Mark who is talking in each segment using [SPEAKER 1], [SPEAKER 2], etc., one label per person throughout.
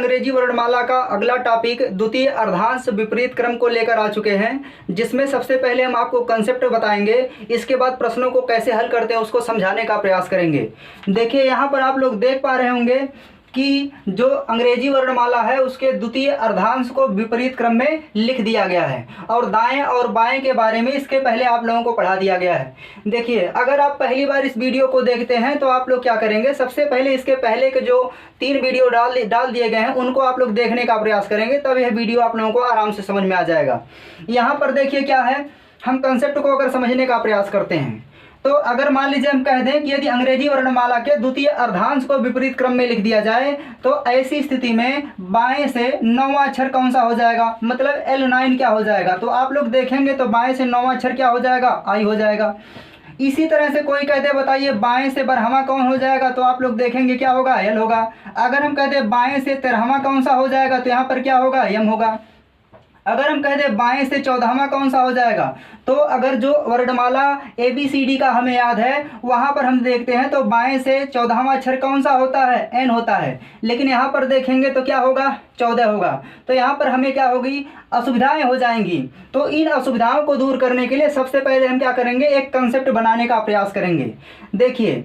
[SPEAKER 1] अंग्रेजी वर्णमाला का अगला टॉपिक द्वितीय अर्धांश विपरीत क्रम को लेकर आ चुके हैं, जिसमें सबसे पहले हम आपको कंसेप्ट बताएंगे। इसके बाद प्रश्नों को कैसे हल करते हैं उसको समझाने का प्रयास करेंगे। देखिए यहाँ पर आप लोग देख पा रहे होंगे कि जो अंग्रेजी वर्णमाला है उसके द्वितीय अर्धांश को विपरीत क्रम में लिख दिया गया है और दाएं और बाएं के बारे में इसके पहले आप लोगों को पढ़ा दिया गया है। देखिए, अगर आप पहली बार इस वीडियो को देखते हैं तो आप लोग क्या करेंगे, सबसे पहले इसके पहले के जो 3 वीडियो डाल दिए गए हैं उनको आप लोग देखने का प्रयास करेंगे, तब यह वीडियो आप लोगों को आराम से समझ में आ जाएगा। यहाँ पर देखिए क्या है, हम कंसेप्ट को अगर समझने का प्रयास करते हैं तो अगर मान लीजिए हम कह दें कि यदि अंग्रेजी वर्णमाला के द्वितीय अर्धांश को विपरीत क्रम में लिख दिया जाए तो ऐसी स्थिति में बाएं से 9वां अक्षर कौन सा हो जाएगा, मतलब L9 क्या हो जाएगा। तो आप लोग देखेंगे तो बाएं से 9वां अक्षर क्या हो जाएगा, I हो जाएगा। इसी तरह से कोई कहते बताइए बाएं से 12वां कौन हो जाएगा, तो आप लोग देखेंगे क्या होगा, L होगा। अगर हम कहते बाएं से 13वां कौन सा हो जाएगा तो यहाँ पर क्या होगा, M होगा। अगर हम कह दें बाएं से 14वां कौन सा हो जाएगा, तो अगर जो वर्णमाला ABCD का हमें याद है वहां पर हम देखते हैं तो बाएं से 14वां अक्षर कौन सा होता है, N होता है। लेकिन यहाँ पर देखेंगे तो क्या होगा, 14 होगा। तो यहाँ पर हमें क्या होगी, असुविधाएं हो जाएंगी। तो इन असुविधाओं को दूर करने के लिए सबसे पहले हम क्या करेंगे, एक कंसेप्ट बनाने का प्रयास करेंगे। देखिए,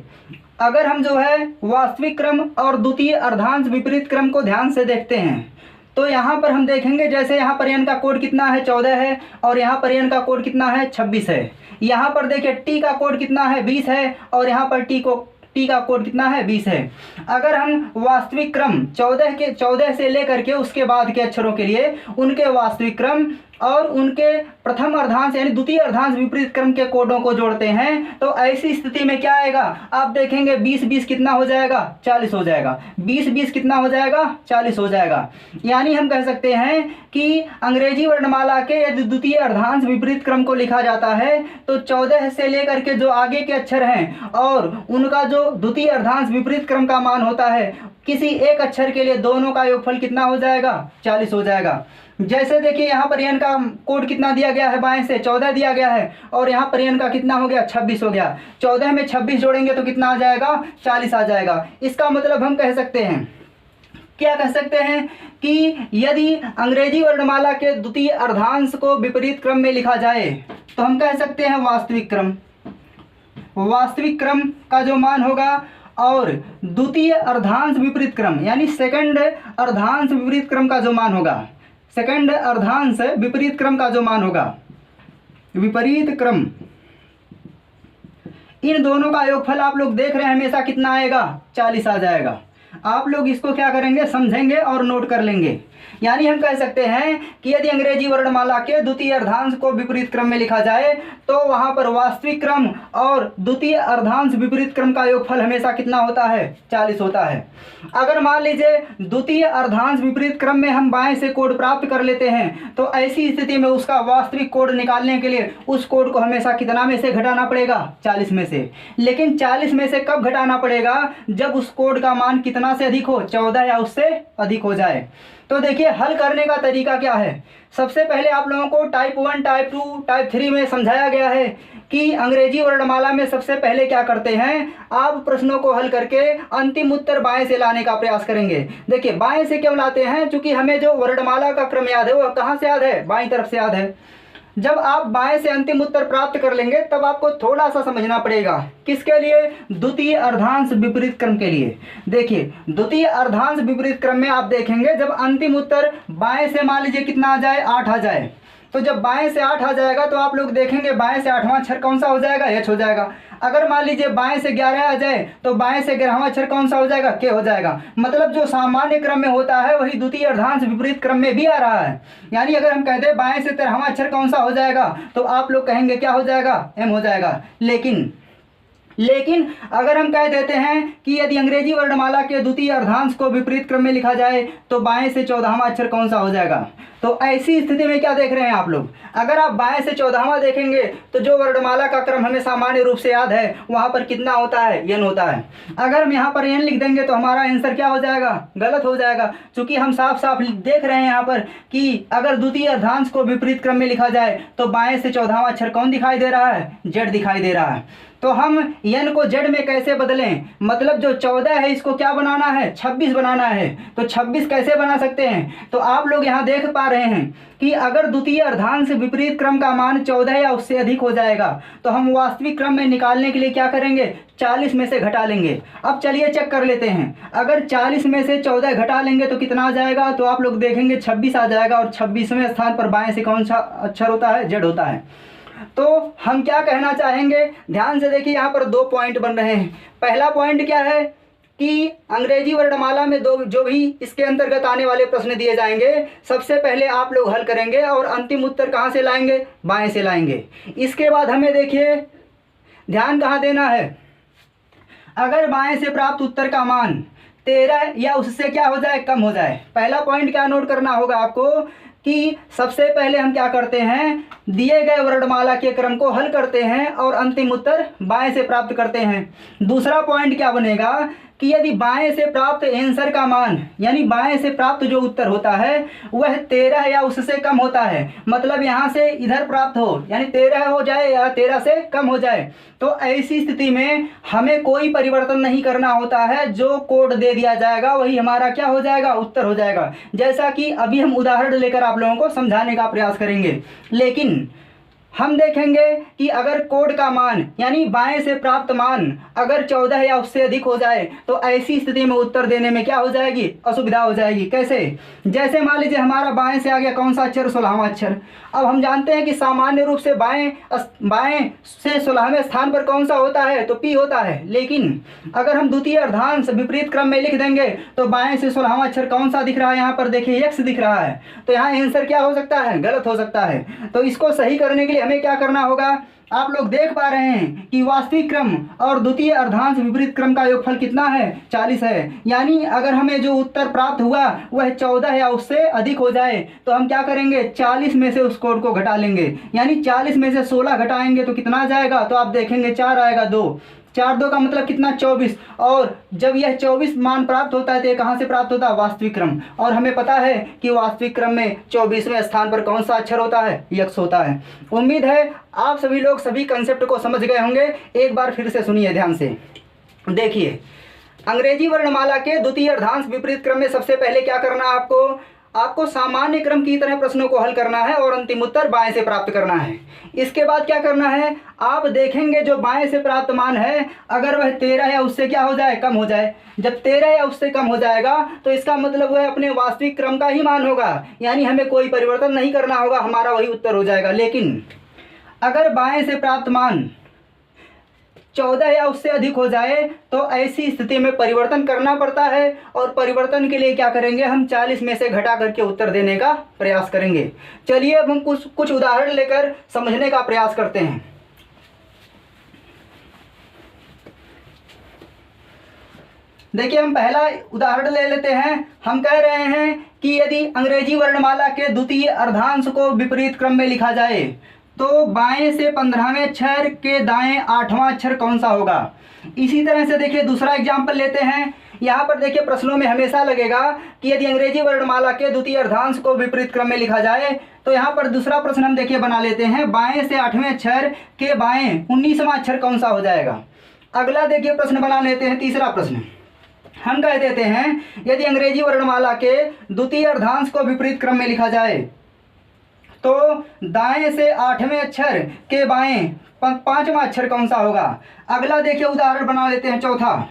[SPEAKER 1] अगर हम जो है वास्तविक क्रम और द्वितीय अर्धांश विपरीत क्रम को ध्यान से देखते हैं तो यहाँ पर हम देखेंगे जैसे यहाँ पर n का कोड कितना है, 14 है, और यहाँ पर n का कोड कितना है, 26 है। यहाँ पर देखिए t का कोड कितना है, 20 है, और यहाँ पर t का कोड कितना है, 20 है। अगर हम वास्तविक क्रम 14 से लेकर के उसके बाद के अक्षरों के लिए उनके वास्तविक क्रम और उनके प्रथम अर्धांश यानी द्वितीय अर्धांश विपरीत क्रम के कोडों को जोड़ते हैं तो ऐसी स्थिति में क्या आएगा, आप देखेंगे 20 कितना हो जाएगा, 40 हो जाएगा। 20 कितना हो जाएगा, 40 हो जाएगा। यानी हम कह सकते हैं कि अंग्रेजी वर्णमाला के यदि द्वितीय अर्धांश विपरीत क्रम को लिखा जाता है तो 14 से लेकर के जो आगे के अक्षर हैं और उनका जो द्वितीय अर्धांश विपरीत क्रम का मान होता है, किसी एक अक्षर के लिए दोनों का योगफल कितना हो जाएगा, 40 हो जाएगा। जैसे देखिए यहाँ पर n का कोड कितना दिया गया है, बाएं से 14 दिया गया है, और यहाँ पर n का कितना हो गया, 26 हो गया। 14 में 26 जोड़ेंगे तो कितना आ जाएगा, 40 आ जाएगा। इसका मतलब हम कह सकते हैं, क्या कह सकते हैं कि यदि अंग्रेजी वर्णमाला के द्वितीय अर्धांश को विपरीत क्रम में लिखा जाए तो हम कह सकते हैं वास्तविक क्रम का जो मान होगा और द्वितीय अर्धांश विपरीत क्रम यानी सेकंड अर्धांश विपरीत क्रम का जो मान होगा, सेकंड अर्धांश विपरीत क्रम का जो मान होगा, विपरीत क्रम, इन दोनों का योगफल आप लोग देख रहे हैं हमेशा कितना आएगा, 40 आ जाएगा। आप लोग इसको क्या करेंगे, समझेंगे और नोट कर लेंगे। यानी हम कह सकते हैं कि यदि अंग्रेजी वर्णमाला के द्वितीय अर्धांश को विपरीत क्रम में लिखा जाए तो वहां पर वास्तविक क्रम और द्वितीय अर्धांश विपरीत क्रम का योगफल हमेशा कितना होता है, 40 होता है। अगर मान लीजिए द्वितीय अर्धांश विपरीत क्रम में हम बाएं से कोड प्राप्त कर लेते हैं तो ऐसी स्थिति में उसका वास्तविक कोड निकालने के लिए उस कोड को हमेशा कितना में से घटाना पड़ेगा, 40 में से। लेकिन 40 में से कब घटाना पड़ेगा, जब उस कोड का मान कितना से अधिक हो, 14 या उससे अधिक हो जाए। तो देखिए हल करने का तरीका क्या है। सबसे पहले आप लोगों को टाइप 1, टाइप 2, टाइप 3 में समझाया गया है कि अंग्रेजी वर्णमाला में सबसे पहले क्या करते हैं, आप प्रश्नों को हल करके अंतिम उत्तर बाएं से लाने का प्रयास करेंगे। देखिए बाएं से क्यों लाते हैं, क्योंकि हमें जो वर्णमाला का क्रम याद है वो कहाँ से याद है, बाईं तरफ से याद है। जब आप बाएं से अंतिम उत्तर प्राप्त कर लेंगे तब आपको थोड़ा सा समझना पड़ेगा, किसके लिए, द्वितीय अर्धांश विपरीत क्रम के लिए। देखिए द्वितीय अर्धांश विपरीत क्रम में आप देखेंगे जब अंतिम उत्तर बाएं से मान लीजिए कितना आ जाए, 8 आ जाए, तो जब बाएं से 8 आ जाएगा तो आप लोग देखेंगे बाएं से 8वां अक्षर कौन सा हो जाएगा, H हो जाएगा। अगर मान लीजिए बाएं से 11 आ जाए तो बाएं से 11वां अक्षर कौन सा हो जाएगा, K हो जाएगा। मतलब जो सामान्य क्रम में होता है वही द्वितीय अर्धांश विपरीत क्रम में भी आ रहा है। यानी अगर हम कहते हैं बाएं से 13वां अक्षर कौन सा हो जाएगा तो आप लोग कहेंगे क्या हो जाएगा, M हो जाएगा। लेकिन अगर हम कह देते हैं कि यदि अंग्रेजी वर्णमाला के द्वितीय अर्धांश को विपरीत क्रम में लिखा जाए तो बाएं से 14वां अक्षर कौन सा हो जाएगा, तो ऐसी स्थिति में क्या देख रहे हैं आप लोग, अगर आप बाएं से 14वां देखेंगे तो जो वर्णमाला का क्रम हमें सामान्य रूप से याद है वहां पर कितना होता है, n होता है। अगर हम यहाँ पर n लिख देंगे तो हमारा आंसर क्या हो जाएगा, गलत हो जाएगा, क्योंकि हम साफ साफ देख रहे हैं यहाँ पर कि अगर द्वितीय अर्धांश को विपरीत क्रम में लिखा जाए तो बाएं से 14वां अक्षर कौन दिखाई दे रहा है, Z दिखाई दे रहा है। तो हम n को z में कैसे बदलें, मतलब जो 14 है इसको क्या बनाना है, 26 बनाना है। तो 26 कैसे बना सकते हैं, तो आप लोग यहाँ देख पा रहे हैं कि अगर द्वितीय अर्धांश विपरीत क्रम का मान 14 या उससे अधिक हो जाएगा तो हम वास्तविक क्रम में निकालने के लिए क्या करेंगे, 40 में से घटा लेंगे। अब चलिए चेक कर लेते हैं, अगर 40 में से 14 घटा लेंगे तो कितना आ जाएगा, तो आप लोग देखेंगे 26 आ जाएगा। और 26वें स्थान पर बाएं से कौन सा अक्षर होता है, जेड होता है। तो हम क्या कहना चाहेंगे, ध्यान से देखिए, यहाँ पर 2 पॉइंट बन रहे हैं। पहला पॉइंट क्या है कि अंग्रेजी वर्णमाला में जो भी इसके अंतर्गत आने वाले प्रश्न दिए जाएंगे सबसे पहले आप लोग हल करेंगे और अंतिम उत्तर कहाँ से लाएंगे, बाएं से लाएंगे। इसके बाद हमें देखिए ध्यान कहाँ देना है, अगर बाएं से प्राप्त उत्तर का मान 13 या उससे क्या हो जाए, कम हो जाए। पहला पॉइंट क्या नोट करना होगा आपको कि सबसे पहले हम क्या करते हैं, दिए गए वर्णमाला के क्रम को हल करते हैं और अंतिम उत्तर बाएं से प्राप्त करते हैं। दूसरा पॉइंट क्या बनेगा कि यदि बाएं से प्राप्त आंसर का मान, यानी बाएं से प्राप्त जो उत्तर होता है वह 13 या उससे कम होता है, मतलब यहाँ से इधर प्राप्त हो, यानी 13 हो जाए या 13 से कम हो जाए, तो ऐसी स्थिति में हमें कोई परिवर्तन नहीं करना होता है। जो कोड दे दिया जाएगा वही हमारा क्या हो जाएगा, उत्तर हो जाएगा। जैसा कि अभी हम उदाहरण लेकर आप लोगों को समझाने का प्रयास करेंगे। लेकिन हम देखेंगे कि अगर कोड का मान यानी बाएं से प्राप्त मान अगर 14 या उससे अधिक हो जाए तो ऐसी स्थिति में उत्तर देने में क्या हो जाएगी, असुविधा हो जाएगी। कैसे, जैसे मान लीजिए हमारा बाएं से आ गया कौन सा अक्षर, 16वां अक्षर। अब हम जानते हैं कि सामान्य रूप से बाएं से 16वें स्थान पर कौन सा होता है, तो पी होता है। लेकिन अगर हम द्वितीय अर्धांश विपरीत क्रम में लिख देंगे तो बाएं से 16वां अक्षर कौन सा दिख रहा है, यहाँ पर देखिए एक्स दिख रहा है। तो यहाँ आंसर क्या हो सकता है, गलत हो सकता है। तो इसको सही करने के लिए हमें क्या करना होगा, आप लोग देख पा रहे हैं कि वास्तविक क्रम और द्वितीय अर्धांश विपरीत क्रम का योगफल कितना है, 40 है। यानी अगर हमें जो उत्तर प्राप्त हुआ वह 14 या उससे अधिक हो जाए तो हम क्या करेंगे, 40 में से उस कोड को घटा लेंगे। यानी 40 में से 16 घटाएंगे तो कितना आ जाएगा, तो आप देखेंगे 4 आएगा, 2 4 2 का मतलब कितना, 24। और जब यह 24 मान प्राप्त होता है तो ये कहाँ से प्राप्त होता है, वास्तविक क्रम। और हमें पता है कि वास्तविक क्रम में 24वें स्थान पर कौन सा अक्षर होता है, यक्स होता है। उम्मीद है आप सभी लोग सभी कंसेप्ट को समझ गए होंगे। एक बार फिर से सुनिए ध्यान से। देखिए, अंग्रेजी वर्णमाला के द्वितीय अर्धांश विपरीत क्रम में सबसे पहले क्या करना है, आपको सामान्य क्रम की तरह प्रश्नों को हल करना है और अंतिम उत्तर बाएं से प्राप्त करना है। इसके बाद क्या करना है, आप देखेंगे जो बाएं से प्राप्त मान है अगर वह 13 या उससे क्या हो जाए, कम हो जाए। जब 13 या उससे कम हो जाएगा तो इसका मतलब वह अपने वास्तविक क्रम का ही मान होगा, यानी हमें कोई परिवर्तन नहीं करना होगा, हमारा वही उत्तर हो जाएगा। लेकिन अगर बाएं से प्राप्त मान 14 या उससे अधिक हो जाए तो ऐसी स्थिति में परिवर्तन करना पड़ता है। और परिवर्तन के लिए क्या करेंगे, हम 40 में से घटा करके उत्तर देने का प्रयास करेंगे। चलिए अब हम कुछ उदाहरण लेकर समझने का प्रयास करते हैं। देखिए, हम पहला उदाहरण ले लेते हैं। हम कह रहे हैं कि यदि अंग्रेजी वर्णमाला के द्वितीय अर्धांश को विपरीत क्रम में लिखा जाए तो बाएं से 15वें अक्षर के दाएं 8वां अक्षर कौन सा होगा। इसी तरह से देखिए दूसरा एग्जाम्पल लेते हैं। यहाँ पर देखिए प्रश्नों में हमेशा लगेगा कि यदि अंग्रेजी वर्णमाला के द्वितीय अर्धांश को विपरीत क्रम में लिखा जाए तो यहाँ पर दूसरा प्रश्न हम देखिए बना लेते हैं, बाएं से 8वें अक्षर के बाएं 19वां अक्षर कौन सा हो जाएगा। अगला देखिए प्रश्न बना लेते हैं, तीसरा प्रश्न हम कह देते हैं यदि अंग्रेजी वर्णमाला के द्वितीय अर्धांश को विपरीत क्रम में लिखा जाए तो दाएं से 8वें अक्षर के बाएं 5वां अक्षर कौन सा होगा। अगला देखिए उदाहरण बना लेते हैं, चौथा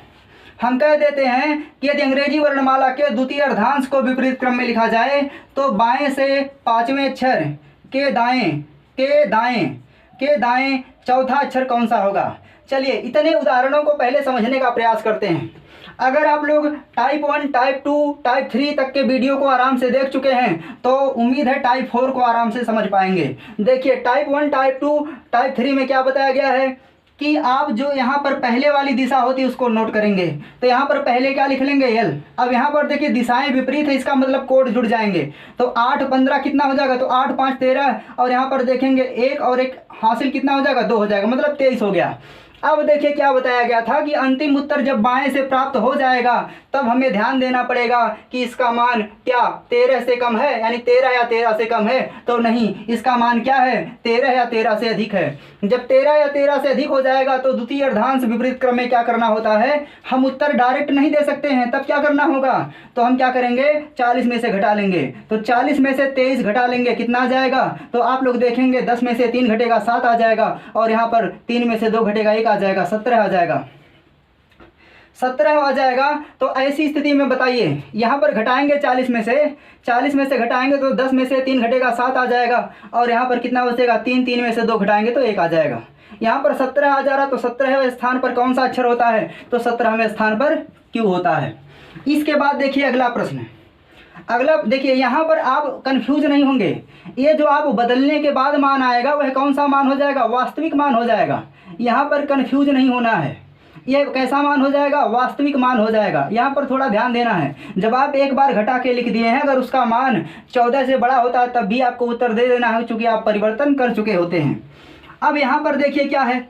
[SPEAKER 1] हम कह देते हैं कि यदि अंग्रेजी वर्णमाला के द्वितीय अर्धांश को विपरीत क्रम में लिखा जाए तो बाएं से 5वें अक्षर के दाएं चौथा अक्षर कौन सा होगा। चलिए इतने उदाहरणों को पहले समझने का प्रयास करते हैं। अगर आप लोग टाइप 1, टाइप 2, टाइप 3 तक के वीडियो को आराम से देख चुके हैं तो उम्मीद है टाइप 4 को आराम से समझ पाएंगे। देखिए टाइप 1, टाइप 2, टाइप 3 में क्या बताया गया है कि आप जो यहाँ पर पहले वाली दिशा होती है उसको नोट करेंगे। तो यहाँ पर पहले क्या लिख लेंगे, एल। अब यहाँ पर देखिए दिशाएं विपरीत है, इसका मतलब कोड जुड़ जाएंगे। तो 8 15 कितना हो जाएगा, तो 8 5 13 और यहाँ पर देखेंगे 1 और 1 हासिल कितना हो जाएगा, 2 हो जाएगा, मतलब 23 हो गया। अब देखिए क्या बताया गया था कि अंतिम उत्तर जब बाएं से प्राप्त हो जाएगा तब हमें ध्यान देना पड़ेगा कि इसका मान क्या 13 से कम है, यानी 13 या 13 से कम है तो नहीं, इसका मान क्या है 13 या 13 से अधिक है। जब 13 या 13 से अधिक हो जाएगा तो द्वितीय अर्धांश विपरीत क्रम में क्या करना होता है, हम उत्तर डायरेक्ट नहीं दे सकते हैं, तब क्या करना होगा, तो हम क्या करेंगे 40 में से घटा लेंगे, तो 40 में से 23 घटा लेंगे, कितना आ जाएगा, तो आप लोग देखेंगे 10 में से 3 घटेगा 7 आ जाएगा, और यहाँ पर 3 में से 2 घटेगा 1 आ जाएगा, 17 आ जाएगा, 17 आ जाएगा। तो ऐसी स्थिति में बताइए यहाँ पर घटाएंगे 40 में से घटाएंगे तो 10 में से 3 घटेगा 7 आ जाएगा, और यहाँ पर कितना बचेगा 3, 3 में से 2 घटाएंगे तो 1 आ जाएगा। यहाँ पर 17 आ जा रहा, तो 17वें स्थान पर कौन सा अक्षर होता है, तो 17वें स्थान पर क्यू होता है। इसके बाद देखिए अगला प्रश्न, अगला देखिए यहाँ पर आप कंफ्यूज नहीं होंगे, ये जो आप बदलने के बाद मान आएगा वह कौन सा मान हो जाएगा, वास्तविक मान हो जाएगा। यहाँ पर कंफ्यूज नहीं होना है, ये कैसा मान हो जाएगा, वास्तविक मान हो जाएगा। यहाँ पर थोड़ा ध्यान देना है, जब आप एक बार घटा के लिख दिए हैं अगर उसका मान 14 से बड़ा होता है तब भी आपको उत्तर दे देना है, क्योंकि आप परिवर्तन कर चुके होते हैं। अब यहाँ पर देखिए क्या है,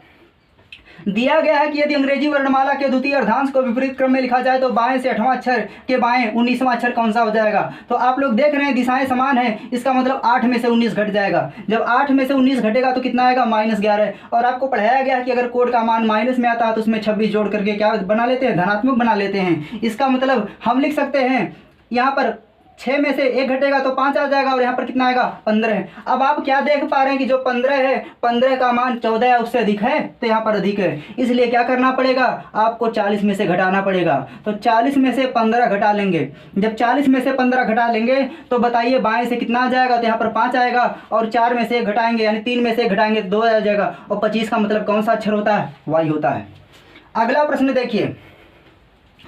[SPEAKER 1] दिया गया है कि यदि अंग्रेजी वर्णमाला के द्वितीय अर्धांश को विपरीत क्रम में लिखा जाए तो बाएं से 8वां अक्षर के बाएं 19वां अक्षर कौन सा हो जाएगा। तो आप लोग देख रहे हैं दिशाएं समान है, इसका मतलब 8 में से 19 घट जाएगा। जब 8 में से 19 घटेगा तो कितना आएगा, -11। और आपको पढ़ाया गया है कि अगर कोड का मान माइनस में आता है तो उसमें 26 जोड़ करके क्या बना लेते हैं, धनात्मक बना लेते हैं। इसका मतलब हम लिख सकते हैं यहाँ पर 6 में से 1 घटेगा तो 5 आ जाएगा, और यहाँ पर कितना आएगा 15। अब आप क्या देख पा रहे हैं कि जो 15 है, 15 का मान 14 है उससे अधिक है, तो यहाँ पर अधिक है, इसलिए क्या करना पड़ेगा, आपको 40 में से घटाना पड़ेगा। तो 40 में से 15 घटा लेंगे, जब 40 में से 15 घटा लेंगे तो बताइए बाएं से कितना आ जाएगा, तो यहाँ पर 5 आएगा, और 4 में से 1 घटाएंगे यानी 3 में से 1 घटाएंगे तो 2 आ जाएगा, और 25 का मतलब कौन सा अक्षर होता है, वाई होता है। अगला प्रश्न देखिए,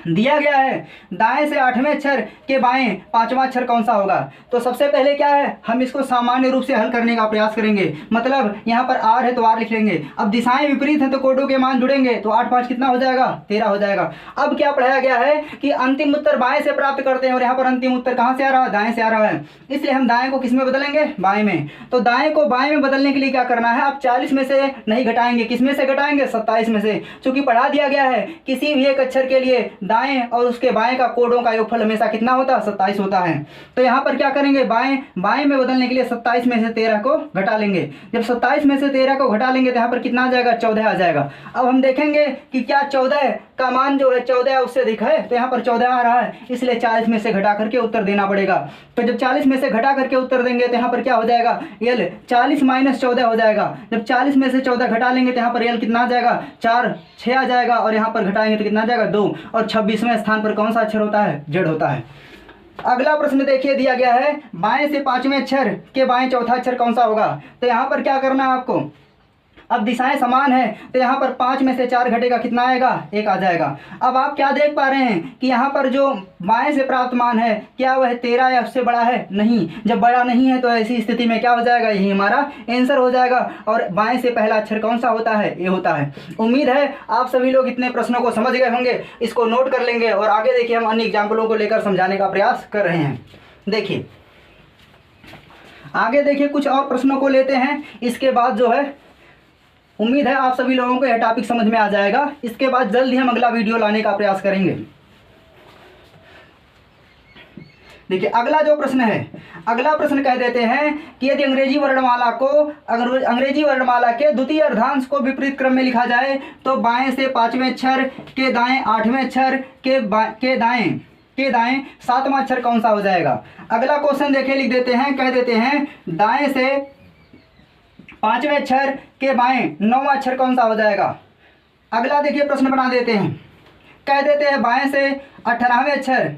[SPEAKER 1] दिया गया है दाएं से 8वें अक्षर के बाएं 5वां अक्षर कौन सा होगा। तो सबसे पहले क्या है, हम इसको सामान्य रूप से हल करने का प्रयास करेंगे, मतलब यहाँ पर आर है तो आर लिख लेंगे। अब दिशाएं विपरीत हैं तो कोडों के मान जुड़ेंगे, तो 8 5 कितना हो जाएगा, 13 हो जाएगा। अब क्या पढ़ाया गया है कि अंतिम उत्तर बाएं से प्राप्त करते हैं, और यहाँ पर अंतिम उत्तर कहाँ से आ रहा है, दाएं से आ रहा है, इसलिए हम दाएं को किस में बदलेंगे, बाएं में। तो दाएं को बाएं में बदलने के लिए क्या करना है, आप 40 में से नहीं घटाएंगे, किस में से घटाएंगे, 27 में से। चूंकि पढ़ा दिया गया है किसी भी एक अक्षर के लिए दाएं और उसके बाएं का कोडों का योगफल हमेशा कितना होता है, 27 होता है। तो यहाँ पर क्या करेंगे, बाएं में बदलने के लिए 27 में से 13 को घटा लेंगे। जब 27 में से 13 को घटा लेंगे तो यहाँ पर कितना आ जाएगा, 14 आ जाएगा। अब हम देखेंगे कि क्या 14 का मान जो है 14 उससे अधिक है, तो यहाँ पर 14 आ रहा है, इसलिए 40 में से घटा करके उत्तर देना पड़ेगा। तो जब 40 में से घटा करके उत्तर देंगे तो यहाँ पर क्या हो जाएगा, यल 40 - 14 हो जाएगा। जब 40 में से 14 घटा लेंगे तो यहाँ पर यल कितना आ जाएगा, 4 6 आ जाएगा, और यहाँ पर घटाएंगे तो कितना आ जाएगा, 2, और 26वें स्थान पर कौन सा अक्षर होता है, जेड होता है। अगला प्रश्न देखिए, दिया गया है बाएं से 5वें अक्षर के बाएं चौथा अक्षर कौन सा होगा। तो यहाँ पर क्या करना है आपको, अब दिशाएं समान है तो यहाँ पर 5 में से 4 घटेगा, कितना आएगा, 1 आ जाएगा। अब आप क्या देख पा रहे हैं कि यहाँ पर जो बाएं से प्राप्त मान है क्या वह 13 या उससे बड़ा है, नहीं। जब बड़ा नहीं है तो ऐसी स्थिति में क्या हो जाएगा, यही हमारा आंसर हो जाएगा। और बाएं से पहला अक्षर कौन सा होता है, ये होता है। उम्मीद है आप सभी लोग इतने प्रश्नों को समझ गए होंगे, इसको नोट कर लेंगे, और आगे देखिए हम अन्य एग्जाम्पलों को लेकर समझाने का प्रयास कर रहे हैं। देखिए आगे देखिए कुछ और प्रश्नों को लेते हैं, इसके बाद जो है उम्मीद है आप सभी लोगों को यह टॉपिक समझ में आ जाएगा। इसके बाद जल्द ही हम अगला वीडियो लाने का प्रयास करेंगे। देखिए अगला जो प्रश्न है, अगला प्रश्न कह देते हैं कि यदि अंग्रेजी वर्णमाला के द्वितीय अर्धांश को विपरीत क्रम में लिखा जाए तो बाएं से 5वें अक्षर के दाएं 8वें अक्षर के दाएं 7वां अक्षर कौन सा हो जाएगा। अगला क्वेश्चन देखिए, लिख देते हैं, कह देते हैं दाएं से 5वें अक्षर के बाएं 9वां अक्षर कौन सा हो जाएगा। अगला देखिए प्रश्न बना देते हैं, कह देते हैं बाएं से 18वें अक्षर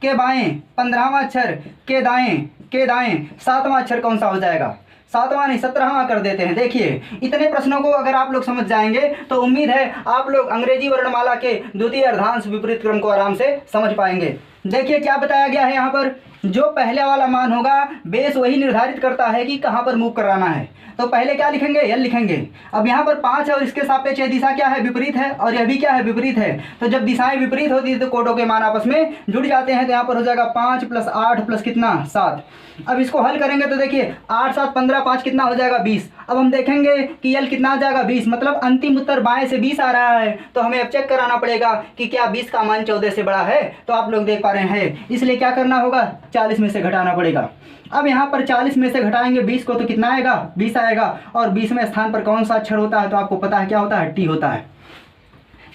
[SPEAKER 1] के बाएं 15वां अक्षर के दाएं 7वां अक्षर कौन सा हो जाएगा। 7वां नहीं 17वां कर देते हैं। देखिए इतने प्रश्नों को अगर आप लोग समझ जाएंगे तो उम्मीद है आप लोग अंग्रेजी वर्णमाला के द्वितीय अर्धांश विपरीत क्रम को आराम से समझ पाएंगे। देखिए क्या बताया गया है यहाँ पर जो पहले वाला मान होगा बेस वही निर्धारित करता है कि कहाँ पर मूव कराना है। तो पहले क्या लिखेंगे, एल लिखेंगे। अब यहाँ पर 5 है और इसके सापेक्ष दिशा क्या है, विपरीत है, और यह भी क्या है, विपरीत है। तो जब दिशाएं विपरीत होती है तो कोटों के मान आपस में जुड़ जाते हैं। तो यहाँ पर हो जाएगा 5 + 8 + कितना, 7। अब इसको हल करेंगे तो देखिए 8 7 15, 5 कितना हो जाएगा, 20। अब हम देखेंगे कि एल कितना आ जाएगा, 20। मतलब अंतिम उत्तर बाएं से 20 आ रहा है। तो हमें अब चेक कराना पड़ेगा कि क्या 20 का मान 14 से बड़ा है। तो आप लोग देख पा रहे हैं, इसलिए क्या करना होगा, 40 में से घटाना पड़ेगा। अब यहाँ पर 40 में से घटाएंगे 20 को तो कितना आएगा, 20 आएगा। और 20वें स्थान पर कौन सा अक्षर होता है, तो आपको पता है क्या होता है, टी होता है।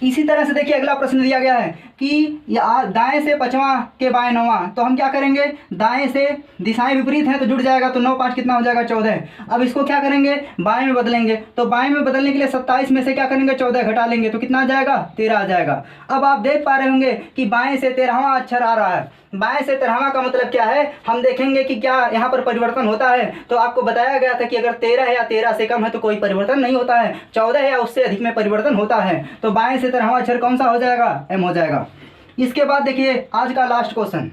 [SPEAKER 1] इसी तरह से देखिए अगला प्रश्न दिया गया है कि दाएं से 5वां के बाएं 9वां। तो हम क्या करेंगे, दाएं से दिशाएं विपरीत हैं तो जुड़ जाएगा। तो 9 5 कितना हो जाएगा, 14। अब इसको क्या करेंगे, बाएं में बदलेंगे। तो बाएं में बदलने के लिए 27 में से क्या करेंगे, 14 घटा लेंगे तो कितना आ जाएगा, 13 आ जाएगा। अब आप देख पा रहे होंगे कि बाएं से 13वां अक्षर आ रहा है। बाएं से 13वां का मतलब क्या है, हम देखेंगे कि क्या यहाँ पर परिवर्तन होता है। तो आपको बताया गया था कि अगर 13 है या 13 से कम है तो कोई परिवर्तन नहीं होता है, 14 है या उससे अधिक में परिवर्तन होता है। तो बाएं से 13वां अक्षर कौन सा हो जाएगा, एम हो जाएगा। इसके बाद देखिए आज का लास्ट क्वेश्चन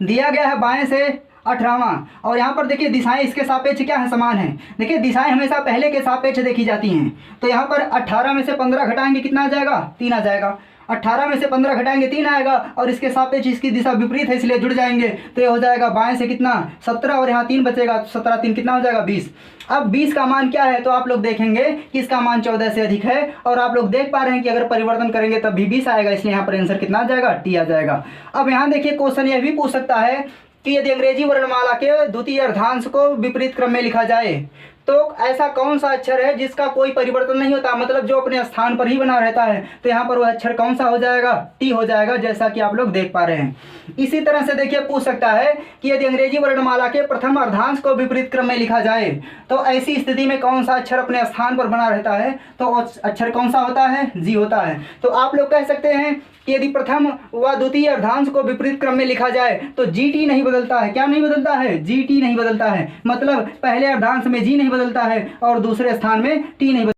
[SPEAKER 1] दिया गया है बाएं से 18वां। और यहाँ पर देखिए दिशाएं इसके सापेक्ष क्या है, समान है। देखिए दिशाएं हमेशा पहले के सापेक्ष देखी जाती हैं। तो यहाँ पर 18 में से 15 घटाएंगे कितना आ जाएगा, 3 आ जाएगा। 18 में से 15 घटाएंगे 3 आएगा। और इसके सापेक्ष इसकी दिशा विपरीत है इसलिए जुड़ जाएंगे। तो ये हो जाएगा बाएं से कितना, 17, और यहाँ 3 बचेगा। 17 3 कितना हो जाएगा, 20। अब 20 का मान क्या है, तो आप लोग देखेंगे कि इसका मान 14 से अधिक है। और आप लोग देख पा रहे हैं कि अगर परिवर्तन करेंगे तब भी 20 आएगा, इसलिए यहाँ पर आंसर कितना आ जाएगा, टी आ जाएगा। अब यहाँ देखिए क्वेश्चन यह भी पूछ सकता है कि यदि अंग्रेजी वर्णमाला के द्वितीय अर्धांश को विपरीत क्रम में लिखा जाए तो ऐसा कौन सा अक्षर है जिसका कोई परिवर्तन नहीं होता, मतलब जो अपने स्थान पर ही बना रहता है। तो यहाँ पर वह अक्षर कौन सा हो जाएगा, टी हो जाएगा, जैसा कि आप लोग देख पा रहे हैं। इसी तरह से देखिए पूछ सकता है कि यदि अंग्रेजी वर्णमाला के प्रथम अर्धांश को विपरीत क्रम में लिखा जाए तो ऐसी स्थिति में कौन सा अक्षर अपने स्थान पर बना रहता है। तो अक्षर कौन सा होता है, जी होता है। तो आप लोग कह सकते हैं कि यदि प्रथम व द्वितीय अर्धांश को विपरीत क्रम में लिखा जाए तो जी टी नहीं बदलता है। क्या नहीं बदलता है, जी टी नहीं बदलता है। मतलब पहले अर्धांश में जी नहीं बदलता है और दूसरे स्थान में टी नहीं बदलता है।